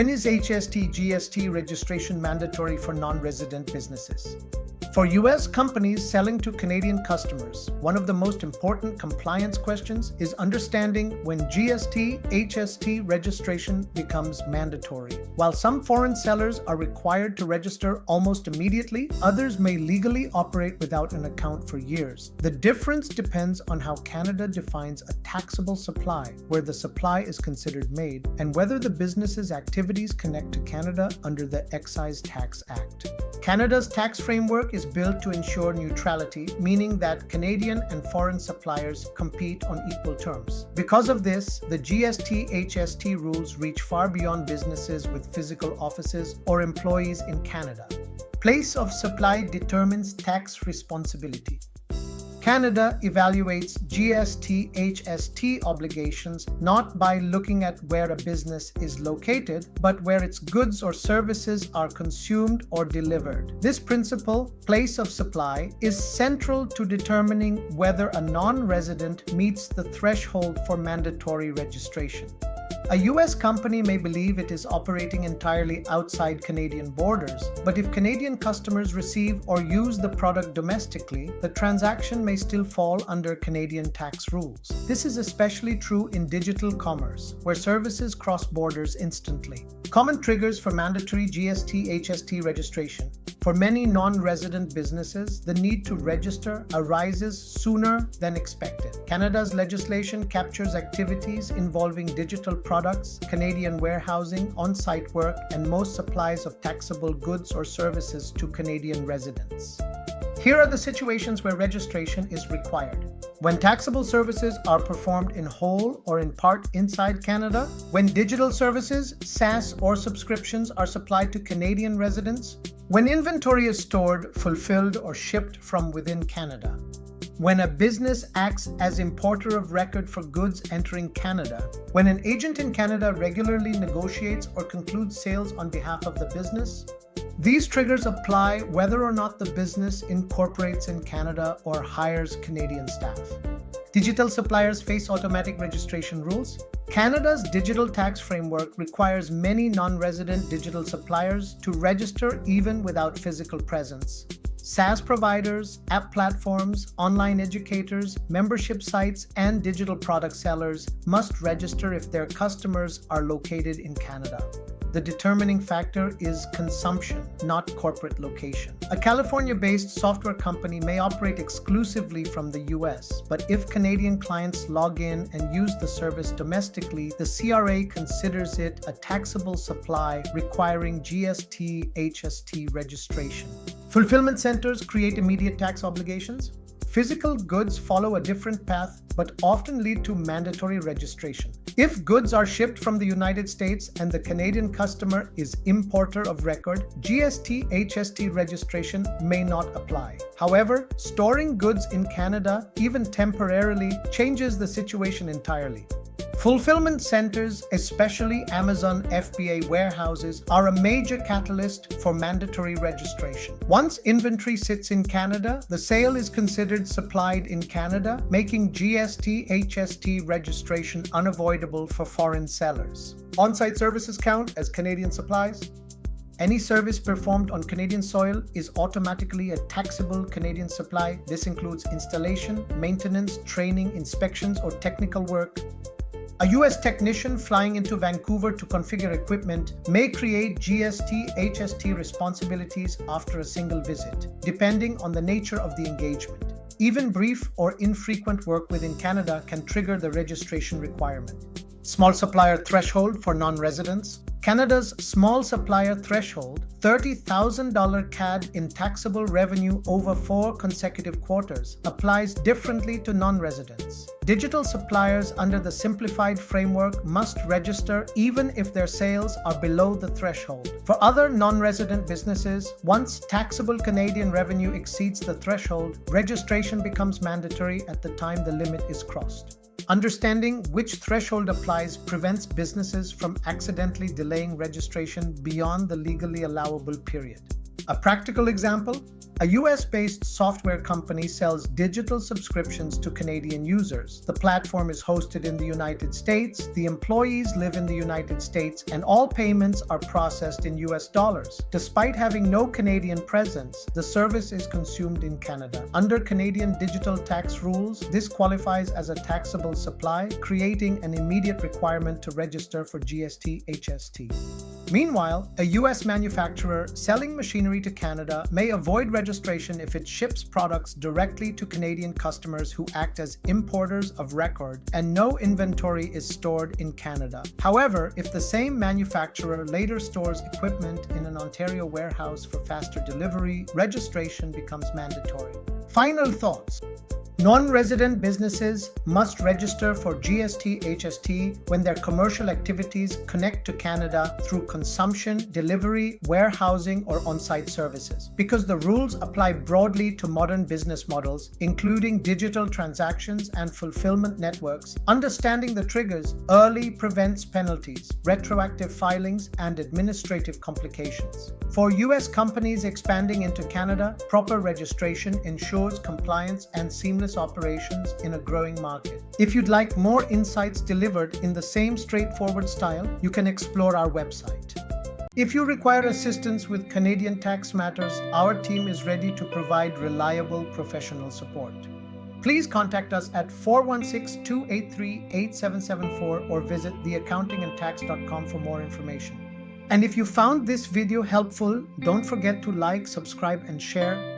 When is HST GST registration mandatory for non-resident businesses? For US companies selling to Canadian customers, one of the most important compliance questions is understanding when GST HST registration becomes mandatory. While some foreign sellers are required to register almost immediately, others may legally operate without an account for years. The difference depends on how Canada defines a taxable supply, where the supply is considered made, and whether the business's activities connect to Canada under the Excise Tax Act. Canada's tax framework is built to ensure neutrality, meaning that Canadian and foreign suppliers compete on equal terms. Because of this, the GST HST rules reach far beyond businesses with physical offices or employees in Canada. Place of supply determines tax responsibility. Canada evaluates GST HST obligations not by looking at where a business is located, but where its goods or services are consumed or delivered. This principle, place of supply, is central to determining whether a non-resident meets the threshold for mandatory registration. A US company may believe it is operating entirely outside Canadian borders, but if Canadian customers receive or use the product domestically, the transaction may still fall under Canadian tax rules. This is especially true in digital commerce, where services cross borders instantly. Common triggers for mandatory GST HST registration. For many non-resident businesses, the need to register arises sooner than expected. Canada's legislation captures activities involving digital products, Canadian warehousing, on-site work, and most supplies of taxable goods or services to Canadian residents. Here are the situations where registration is required. When taxable services are performed in whole or in part inside Canada, when digital services, SaaS or subscriptions are supplied to Canadian residents, when inventory is stored, fulfilled or shipped from within Canada, when a business acts as importer of record for goods entering Canada, when an agent in Canada regularly negotiates or concludes sales on behalf of the business. These triggers apply whether or not the business incorporates in Canada or hires Canadian staff. Digital suppliers face automatic registration rules. Canada's digital tax framework requires many non-resident digital suppliers to register even without physical presence. SaaS providers, app platforms, online educators, membership sites, and digital product sellers must register if their customers are located in Canada. The determining factor is consumption, not corporate location. A California-based software company may operate exclusively from the US, but if Canadian clients log in and use the service domestically, the CRA considers it a taxable supply requiring GST HST registration. Fulfillment centers create immediate tax obligations. Physical goods follow a different path, but often lead to mandatory registration. If goods are shipped from the United States and the Canadian customer is importer of record, GST HST registration may not apply. However, storing goods in Canada, even temporarily, changes the situation entirely. Fulfillment centers, especially Amazon FBA warehouses, are a major catalyst for mandatory registration. Once inventory sits in Canada, the sale is considered supplied in Canada, making GST HST registration unavoidable for foreign sellers. On-site services count as Canadian supplies. Any service performed on Canadian soil is automatically a taxable Canadian supply. This includes installation, maintenance, training, inspections, or technical work. A US technician flying into Vancouver to configure equipment may create GST HST responsibilities after a single visit, depending on the nature of the engagement. Even brief or infrequent work within Canada can trigger the registration requirement. Small supplier threshold for non-residents. Canada's small supplier threshold, $30,000 CAD in taxable revenue over 4 consecutive quarters, applies differently to non-residents. Digital suppliers under the simplified framework must register even if their sales are below the threshold. For other non-resident businesses, once taxable Canadian revenue exceeds the threshold, registration becomes mandatory at the time the limit is crossed. Understanding which threshold applies prevents businesses from accidentally delaying registration beyond the legally allowable period. A practical example: A US-based software company sells digital subscriptions to Canadian users. The platform is hosted in the United States, the employees live in the United States, and all payments are processed in US dollars. Despite having no Canadian presence, the service is consumed in Canada. Under Canadian digital tax rules, this qualifies as a taxable supply, creating an immediate requirement to register for GST HST. Meanwhile, a US manufacturer selling machinery to Canada may avoid registration if it ships products directly to Canadian customers who act as importers of record and no inventory is stored in Canada. However, if the same manufacturer later stores equipment in an Ontario warehouse for faster delivery, registration becomes mandatory. Final thoughts. Non-resident businesses must register for GST HST when their commercial activities connect to Canada through consumption, delivery, warehousing, or on-site services. Because the rules apply broadly to modern business models, including digital transactions and fulfillment networks, understanding the triggers early prevents penalties, retroactive filings, and administrative complications. For US companies expanding into Canada, proper registration ensures compliance and seamless operations in a growing market. If you'd like more insights delivered in the same straightforward style, you can explore our website. If you require assistance with Canadian tax matters, our team is ready to provide reliable professional support. Please contact us at 416-283-8774 or visit theaccountingandtax.com for more information. And if you found this video helpful, don't forget to like, subscribe, and share.